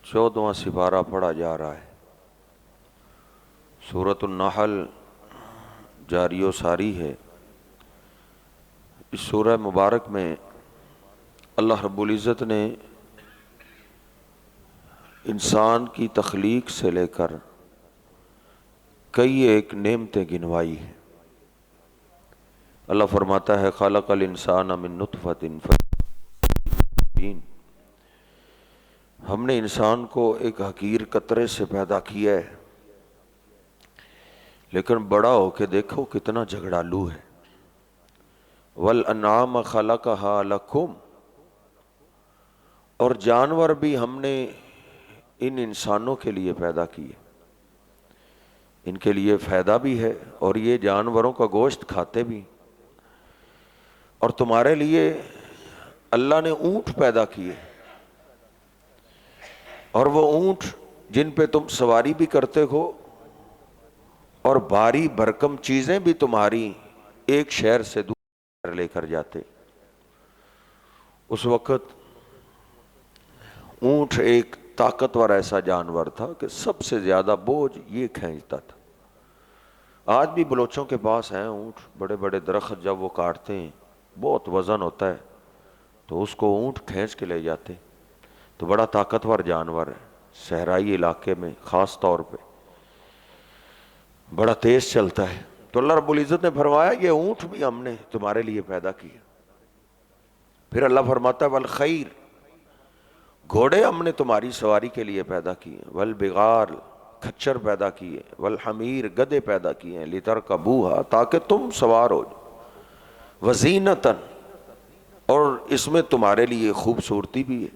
14واں سپارہ پڑھا جا رہا ہے۔ سورۃ النحل جاری و ساری ہے۔ اس سورہ مبارک میں اللہ رب العزت نے انسان کی تخلیق سے لے کر کئی ایک نعمتیں گنوائی ہیں۔ اللہ فرماتا ہے خلق الانسان من نطفۃ ہم نے انسان کو ایک حقیر قطرے سے پیدا کیا ہے، لیکن بڑا ہو کے دیکھو کتنا جھگڑالو ہے۔ والانعام خلقها لکم، اور جانور بھی ہم نے ان انسانوں کے لیے پیدا کیے، ان کے لیے فائدہ بھی ہے اور یہ جانوروں کا گوشت کھاتے بھی۔ اور تمہارے لیے اللہ نے اونٹ پیدا کیے، اور وہ اونٹ جن پہ تم سواری بھی کرتے ہو اور بھاری بھرکم چیزیں بھی تمہاری ایک شہر سے دور لے کر جاتے۔ اس وقت اونٹ ایک طاقتور ایسا جانور تھا کہ سب سے زیادہ بوجھ یہ کھینچتا تھا۔ آج بھی بلوچوں کے پاس ہیں اونٹ، بڑے بڑے درخت جب وہ کاٹتے ہیں بہت وزن ہوتا ہے تو اس کو اونٹ کھینچ کے لے جاتے، تو بڑا طاقتور جانور ہے، صحرائی علاقے میں خاص طور پہ بڑا تیز چلتا ہے۔ تو اللہ رب العزت نے فرمایا یہ اونٹ بھی ہم نے تمہارے لیے پیدا کیا۔ پھر اللہ فرماتا ہے والخیر، گھوڑے ہم نے تمہاری سواری کے لیے پیدا کیے، والبغال، کھچر پیدا کیے، والحمیر، گدھے پیدا کیے ہیں، لترکبوہا، تاکہ تم سوار ہو، وزینتاً، اور اس میں تمہارے لیے خوبصورتی بھی ہے۔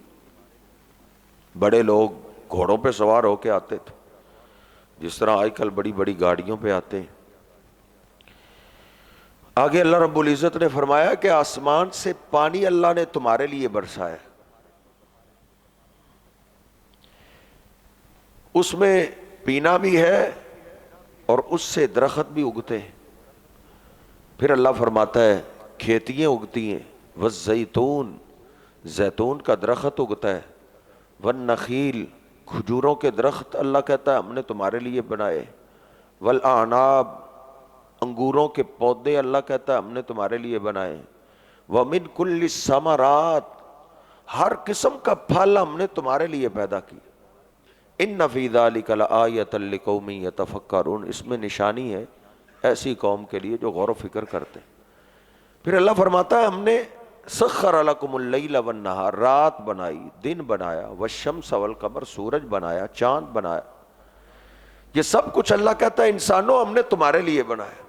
بڑے لوگ گھوڑوں پہ سوار ہو کے آتے تھے، جس طرح آج کل بڑی بڑی گاڑیوں پہ آتے ہیں۔ آگے اللہ رب العزت نے فرمایا کہ آسمان سے پانی اللہ نے تمہارے لیے برسایا، اس میں پینا بھی ہے اور اس سے درخت بھی اگتے ہیں۔ پھر اللہ فرماتا ہے کھیتیاں اگتی ہیں، والزیتون، زیتون کا درخت اگتا ہے، والنخیل، کھجوروں کے درخت اللہ کہتا ہے ہم نے تمہارے لیے بنائے، والاعناب، انگوروں کے پودے اللہ کہتا ہے ہم نے تمہارے لیے بنائے، ومن کل الثمرات، ہر قسم کا پھل ہم نے تمہارے لیے پیدا کی۔ ان فی ذلک لآیۃ لقوم یتفکرون، اس میں نشانی ہے ایسی قوم کے لیے جو غور و فکر کرتے ہیں۔ پھر اللہ فرماتا ہے ہم نے سخر لکم اللیل والنہار، رات بنائی، دن بنایا، والشمس والقمر، سورج بنایا، چاند بنایا۔ یہ سب کچھ اللہ کہتا ہے انسانوں ہم نے تمہارے لیے بنایا۔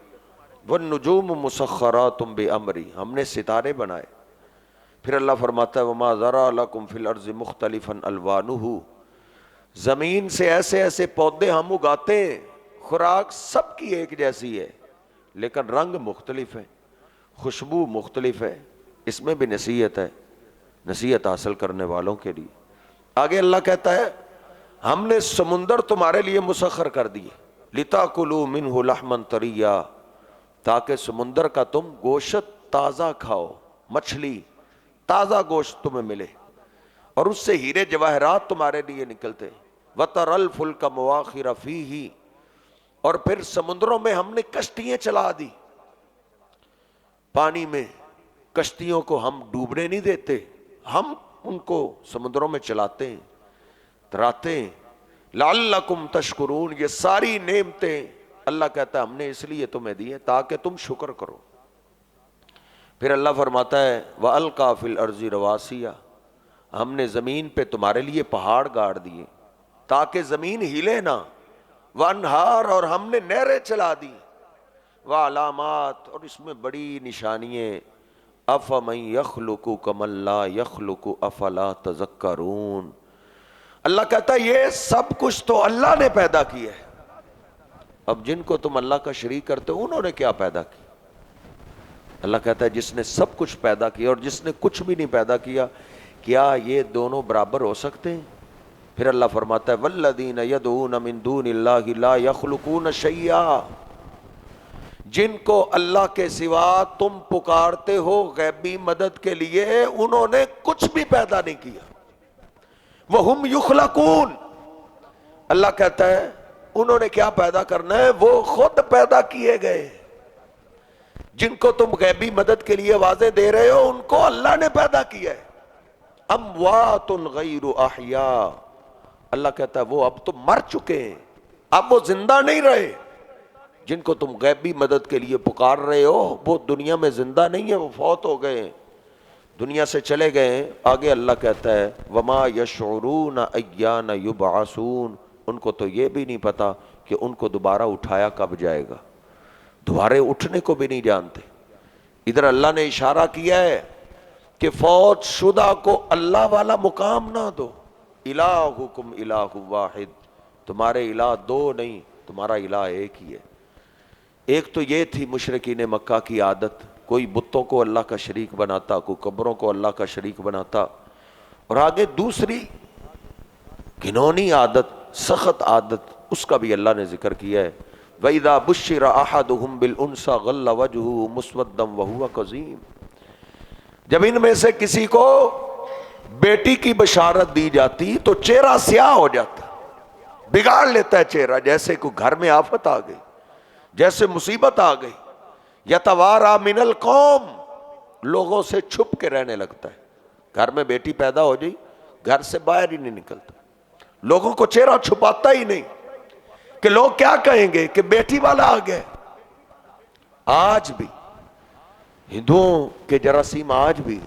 والنجوم مسخرات بامری، ہم نے ستارے بنائے۔ پھر اللہ فرماتا ہے وما ذرا لکم فی الارض مختلفا الوانہ، زمین سے ایسے ایسے پودے ہم اگاتے ہیں، خوراک سب کی ایک جیسی ہے لیکن رنگ مختلف ہے، خوشبو مختلف ہے۔ اس میں بھی نصیحت ہے، نصیحت حاصل کرنے والوں کے لیے۔ آگے اللہ کہتا ہے ہم نے سمندر تمہارے لیے مسخر کر دیے، لِتَأْكُلُوا مِنْهُ لَحْمًا طَرِيًّا، تاکہ سمندر کا تم گوشت تازہ کھاؤ، مچھلی تازہ گوشت تمہیں ملے، اور اس سے ہیرے جواہرات تمہارے لیے نکلتے۔ وَتَرَى الْفُلْكَ مَوَاخِرَ فِيهِ، اور پھر سمندروں میں ہم نے کشتیاں چلا دی، پانی میں کشتیوں کو ہم ڈوبنے نہیں دیتے، ہم ان کو سمندروں میں چلاتے ہیں، تراتے ہیں۔ لعلکم تشکرون، یہ ساری نعمتیں اللہ کہتا ہے ہم نے اس لیے تمہیں دی ہیں تاکہ تم شکر کرو۔ پھر اللہ فرماتا ہے وَأَلْقَى فِي الْأَرْضِ رَوَاسِيَ، ہم نے زمین پہ تمہارے لیے پہاڑ گاڑ دیے تاکہ زمین ہلے نہ، وَأَنْہَارَ، اور ہم نے نہریں چلا دی، وَعَلَامَاتٍ، اور اس میں بڑی نشانیاں، أَفَمَنْ يَخْلُقُ كَمَنْ لَا يَخْلُقُ أَفَلَا تَذَكَّرُونَ۔ اللہ کہتا ہے یہ سب کچھ تو اللہ نے پیدا کیا ہے، اب جن کو تم اللہ کا شریک کرتے ہو انہوں نے کیا پیدا کیا؟ اللہ کہتا ہے جس نے سب کچھ پیدا کیا اور جس نے کچھ بھی نہیں پیدا کیا، کیا یہ دونوں برابر ہو سکتے ہیں؟ پھر اللہ فرماتا ہے والذین یدعون من دون اللہ لا یخلقون شیئا، جن کو اللہ کے سوا تم پکارتے ہو غیبی مدد کے لیے انہوں نے کچھ بھی پیدا نہیں کیا۔ وہم یخلقون، اللہ کہتا ہے انہوں نے کیا پیدا کرنا ہے، وہ خود پیدا کیے گئے۔ جن کو تم غیبی مدد کے لیے آوازیں دے رہے ہو ان کو اللہ نے پیدا کیا ہے۔ اموات غیر احیاء، اللہ کہتا ہے وہ اب تو مر چکے ہیں، اب وہ زندہ نہیں رہے۔ جن کو تم غیبی مدد کے لیے پکار رہے ہو وہ دنیا میں زندہ نہیں ہے، وہ فوت ہو گئے ہیں، دنیا سے چلے گئے ہیں۔ آگے اللہ کہتا ہے وما یشعرون ایان یبعثون، ان کو تو یہ بھی نہیں پتا کہ ان کو دوبارہ اٹھایا کب جائے گا، دوبارہ اٹھنے کو بھی نہیں جانتے۔ ادھر اللہ نے اشارہ کیا ہے کہ فوت شدہ کو اللہ والا مقام نہ دو۔ الہکم الہ واحد، تمہارے الہ دو نہیں، تمہارا الہ ایک ہی ہے۔ ایک تو یہ تھی مشرکین مکہ کی عادت، کوئی بتوں کو اللہ کا شریک بناتا، کوئی قبروں کو اللہ کا شریک بناتا، اور آگے دوسری گھنونی عادت، سخت عادت، اس کا بھی اللہ نے ذکر کیا ہے۔ وَإِذَا بُشِّرَ أَحَدُهُمْ بِالْأُنْثَىٰ ظَلَّ وَجْهُهُ مُسْوَدًّا وَهُوَ كَظِيمٌ، جب ان میں سے کسی کو بیٹی کی بشارت دی جاتی تو چہرہ سیاہ ہو جاتا، بگاڑ لیتا ہے چہرہ، جیسے کوئی گھر میں آفت آ گئی، جیسے مصیبت آ گئی۔ یتوارا من القوم، لوگوں سے چھپ کے رہنے لگتا ہے۔ گھر میں بیٹی پیدا ہو جائے گھر سے باہر ہی نہیں نکلتا، لوگوں کو چہرہ چھپاتا ہی نہیں کہ لوگ کیا کہیں گے کہ بیٹی والا آ گیا۔ آج بھی ہندوؤں کے جراثیم آج بھی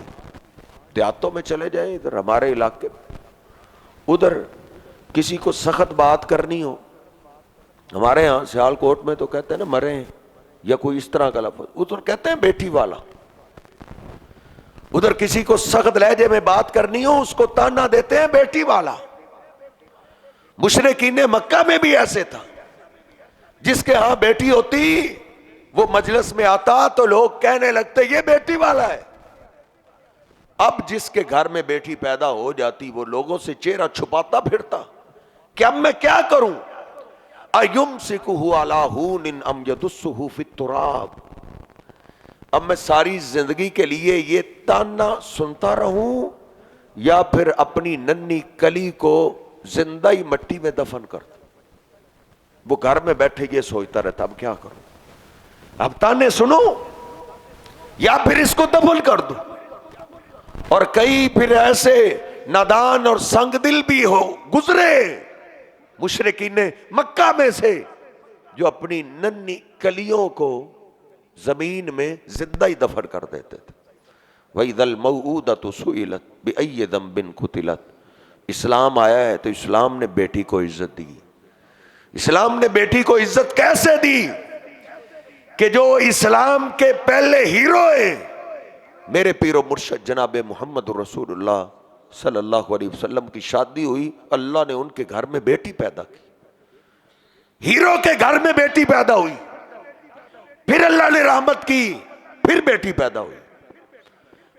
دیہاتوں میں چلے جائیں، ادھر ہمارے علاقے میں، ادھر کسی کو سخت بات کرنی ہو، ہمارے ہاں سیال کوٹ میں تو کہتے ہیں نا مرے ہیں، یا کوئی اس طرح کا لفظ، ادھر کہتے ہیں بیٹی والا۔ ادھر کسی کو سخت لہجے میں بات کرنی ہو اس کو تانا دیتے ہیں بیٹی والا۔ مشرکین مکہ میں بھی ایسے تھا، جس کے ہاں بیٹی ہوتی وہ مجلس میں آتا تو لوگ کہنے لگتے یہ بیٹی والا ہے۔ اب جس کے گھر میں بیٹی پیدا ہو جاتی وہ لوگوں سے چہرہ چھپاتا پھرتا کہ اب میں کیا کروں، اَيُمْسِكُهُ عَلَىٰ هُونٍ أَمْ يَدُسُّهُ فِي التُّرَابِ، اب میں ساری زندگی کے لیے یہ تانا سنتا رہوں یا پھر اپنی ننھی کلی کو زندہ ہی مٹی میں دفن کر دوں۔ وہ گھر میں بیٹھے یہ سوچتا رہتا اب کیا کروں، اب تانے سنوں یا پھر اس کو دفن کر دوں۔ اور کئی پھر ایسے نادان اور سنگ دل بھی ہو گزرے مشرکین مکہ میں سے جو اپنی ننھی کلیوں کو زمین میں زندہ ہی دفن کر دیتے تھے۔ وَإِذَا الْمَوْءُودَةُ سُئِلَتْ بِأَيِّ ذَنبٍ قُتِلَتْ، اسلام آیا ہے تو اسلام نے بیٹی کو عزت دی۔ اسلام نے بیٹی کو عزت کیسے دی کہ جو اسلام کے پہلے ہیرو ہیں، میرے پیر و مرشد جناب محمد رسول اللہ صلی اللہ علیہ وسلم کی شادی ہوئی، اللہ نے ان کے گھر میں بیٹی پیدا کی، ہیرو کے گھر میں بیٹی پیدا ہوئی، پھر اللہ نے رحمت کی، پھر بیٹی پیدا ہوئی،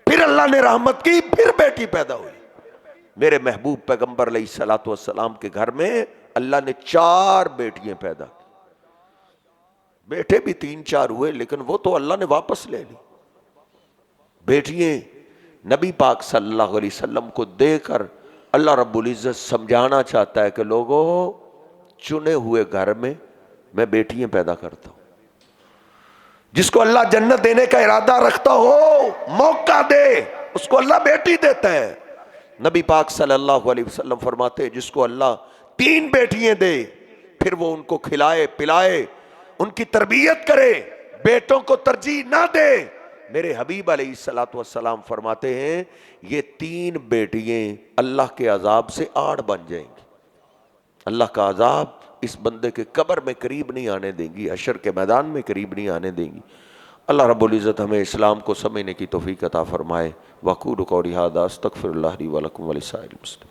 پھر اللہ نے رحمت کی، پھر بیٹی پیدا ہوئی۔ میرے محبوب پیغمبر علیہ الصلوۃ والسلام کے گھر میں اللہ نے 4 بیٹیاں پیدا کی، بیٹے بھی 3-4 ہوئے لیکن وہ تو اللہ نے واپس لے لی۔ بیٹیاں نبی پاک صلی اللہ علیہ وسلم کو دے کر اللہ رب العزت سمجھانا چاہتا ہے کہ لوگوں چنے ہوئے گھر میں میں بیٹیاں پیدا کرتا ہوں۔ جس کو اللہ جنت دینے کا ارادہ رکھتا ہو موقع دے، اس کو اللہ بیٹی دیتا ہے۔ نبی پاک صلی اللہ علیہ وسلم فرماتے ہیں جس کو اللہ 3 بیٹیاں دے پھر وہ ان کو کھلائے پلائے، ان کی تربیت کرے، بیٹوں کو ترجیح نہ دے، میرے حبیب علیہ الصلوۃ والسلام فرماتے ہیں یہ 3 بیٹیاں اللہ کے عذاب سے آڑ بن جائیں گی، اللہ کا عذاب اس بندے کے قبر میں قریب نہیں آنے دیں گی، حشر کے میدان میں قریب نہیں آنے دیں گی۔ اللہ رب العزت ہمیں اسلام کو سمجھنے کی توفیق عطا فرمائے۔ وَأَقُولُ قَوْلِي هَٰذَا أَسْتَغْفِرُ اللَّهَ لِي وَلَكُمْ وَلِسَائِرِ الْمُسْلِمِينَ۔